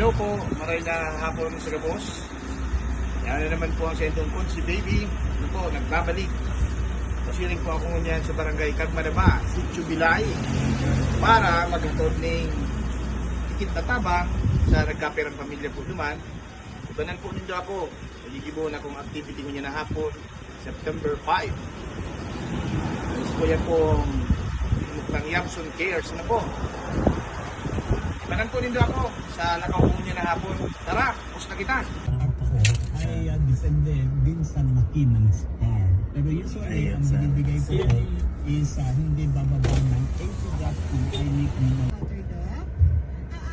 Hello po, maray na hapon sa Gabos. Yan na naman po ang sentong po, si Baby. Ano po, nagbabalik. Pasiling po ako ngunyan sa barangay Kagmanaba, Sitio Bilay, para maghatod ng tikit na tabang sa nagkapirang pamilya po naman. Ibanan po ninyo ako. Nagigibo na akong activity ngunyan na hapon, September 5. Tapos po yan po ng Yamson Cares na po. Ibanan po ninyo ako sa nakaupo niya na hapon. Tara, pus na kita. Ay descended din sa laki ng star. Pero usually, ang binibigay ko is hindi bababa ng 80 drops kung I need mo.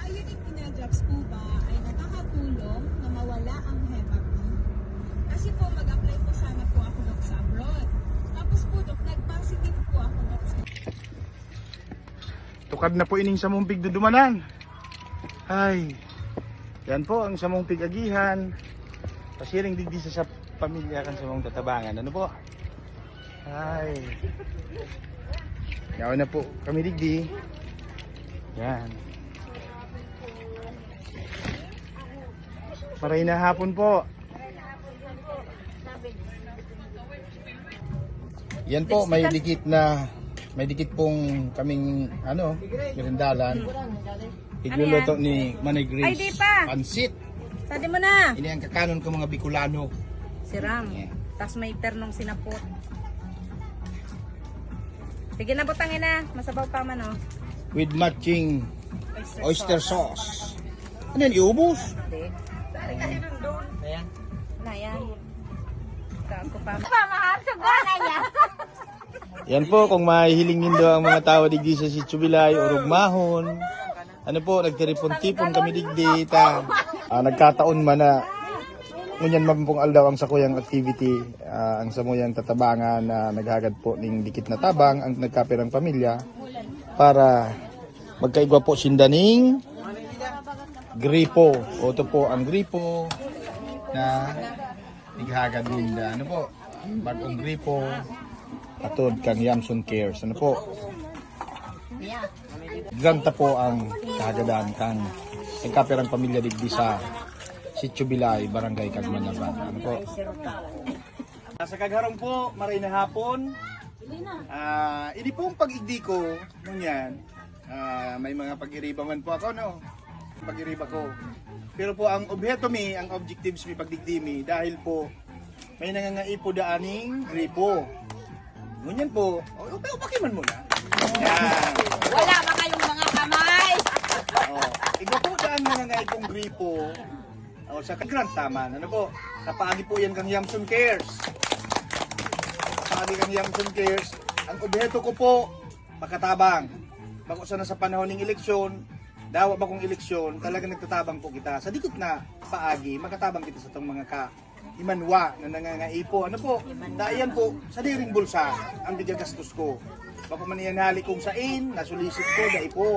Unique na drops po ba ay nakakatulong na mawala ang hematoma? Kasi po mag-apply po sana po ako dok sa abroad. Tapos po dok, nag-positive po ako dok sa... Tukad na po ining samong pigdudumanan. Ay, yan po ang samong pigagihan. Pasiring digdi sa pamilya kan samong tatabangan. Ano po? Ay. Yaw na po kami digdi. Yan. Maray na hapon po. Yan po, may dikit pong kaming kirindalan. Igluluto ni Manay Ay, Grace. di pa. Pansit. Sadi mo na. Ini ang kakanon ko mga Bicolano. Siram. Yeah. Tapos may ternong sinapot. Sige na butangin na. Masabaw pa man oh. With matching oyster sauce. Ano yan, iubos? Hindi. Ayan. Na yan. Ako pa. Yan po, kung mahihiling nindo ang mga tao digdi sa Sitio Bilay o Rugmahon. Ano po, nagtiripon-tipon kami digdi. Nagkataon man na ngunyan mampong aldaw ang sakuyang activity, ang samuyang tatabangan na naghagad po ng dikit na tabang ang nagkapirang pamilya para magkaigwa po sindaning gripo. O ito po ang gripo na naghagad ninda. Ano po, bagong gripo atod kang Yamson Cares. Ano po, ganta po ang kahagadan kang nagkapirang pamilya digdi sa Sitio Bilay, Barangay Kagmanaba. Ano po? Sa Kagharong po, maray na hapon. Ini po ang pag-igdi ko nung yan. May mga pag-iriba man po ako, no? Pag-iriba ko. Pero po ang objeto mi, ang objectives mi pagdigdi mi, dahil po may nangangaipo daaning gripo. Ngunyan po, upakiman mo na. Yan. Wala ba kayong mga kamay? Igwa po daan nangangaipong gripo. Sa Grand Taman, ano po? Kapaagi po yan kang Yamson Cares. Kapaagi kang Yamson Cares. Ang objeto ko po, makatabang. Bago sana sa panahon ng eleksyon, dawa ba kong eleksyon, talagang nagtatabang po kita. Sa dikit na paagi, makatabang kita sa itong mga imanwa na nangangaipo. Ano po? Dahil po, sa diring bulsa, ang bigagastos ko. Bako man yan hali kong sain, nasulisit ko, dahil po.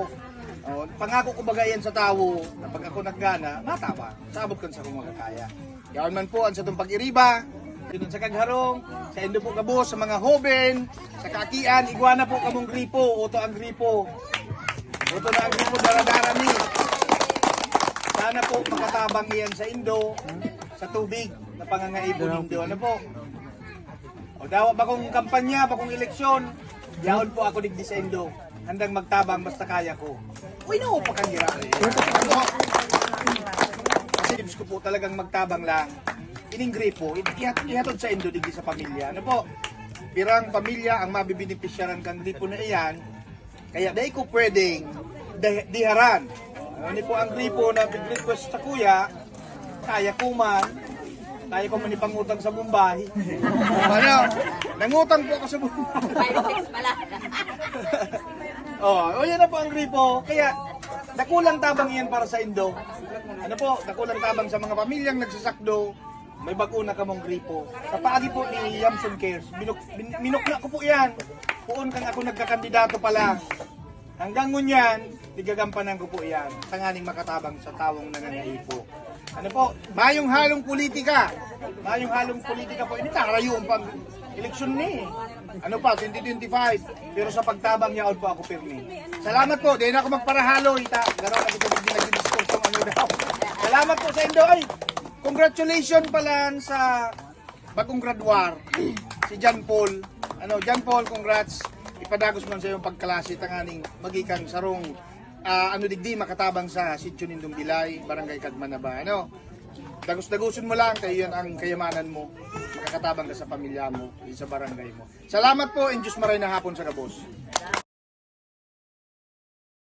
Pangako ko bagayan sa tao na pag ako naggana, mataba. Sabot kan sa kung makakaya. Yaon man po ang sa itong pag-iriba, dito sa Kagharong, sa Indo po Gabos, sa mga hoben, sa Kakian, iguana po kamong gripo, oto ang gripo. Oto na ang gripo, daradara ni. Sana po makatabang iyan sa Indo, sa tubig na pangangaibo ng Indo. Ano po? O dawa ba kong kampanya, ba kong eleksyon, yaon po ako digdi sa Indo. Handang magtabang basta kaya ko. Uy, no, pakangira. Kasi tips ko po talagang magtabang lang. Ining gripo, ihatod sa Indo digdi sa pamilya. Ano po? Pirang pamilya ang mabibinipisyaran kang gripo na iyan. Kaya dahil ko pwedeng diharan. Ano po ang gripo na big-request sa kuya, kaya ko man ipangutang sa Mumbai. Ano? Nangutang po ako sa Mumbai. Yan na po ang gripo. Kaya, nakulang tabang yan para sa Indo. Ano po, nakulang tabang sa mga pamilyang nagsasakdo. May baguna kamong gripo. Kapaagi po ni Yamson Cares. Minukla ko po yan. Puon kang ako nagkakandidato pala. Hanggang ngunyan, digagampanan ko po yan. Tanganing makatabang sa tawong nangangaipo. Ano po, mayong halong politika. Mayong halong politika po. Hindi nakarayo pang eleksyon ni. Ano pa, 2025. Pero sa pagtabang yaon po ako pirmi. Salamat po, di na ako magparahalo. Garo na ito, hindi nag-discourse ang ano daw. Salamat po sa Indo. Ay, congratulations pala sa bagong graduar, si John Paul. John Paul, congrats. Ipadagos man sa iyong pagklase tanganing magikan sarong digdi makatabang sa Sitio Nindong Bilay, Barangay Kadmanaba. Dagos-dagusin mo lang, kayo yan ang kayamanan mo. Makakatabang ka sa pamilya mo, sa barangay mo. Salamat po, and Diyos maray na hapon sa kabos.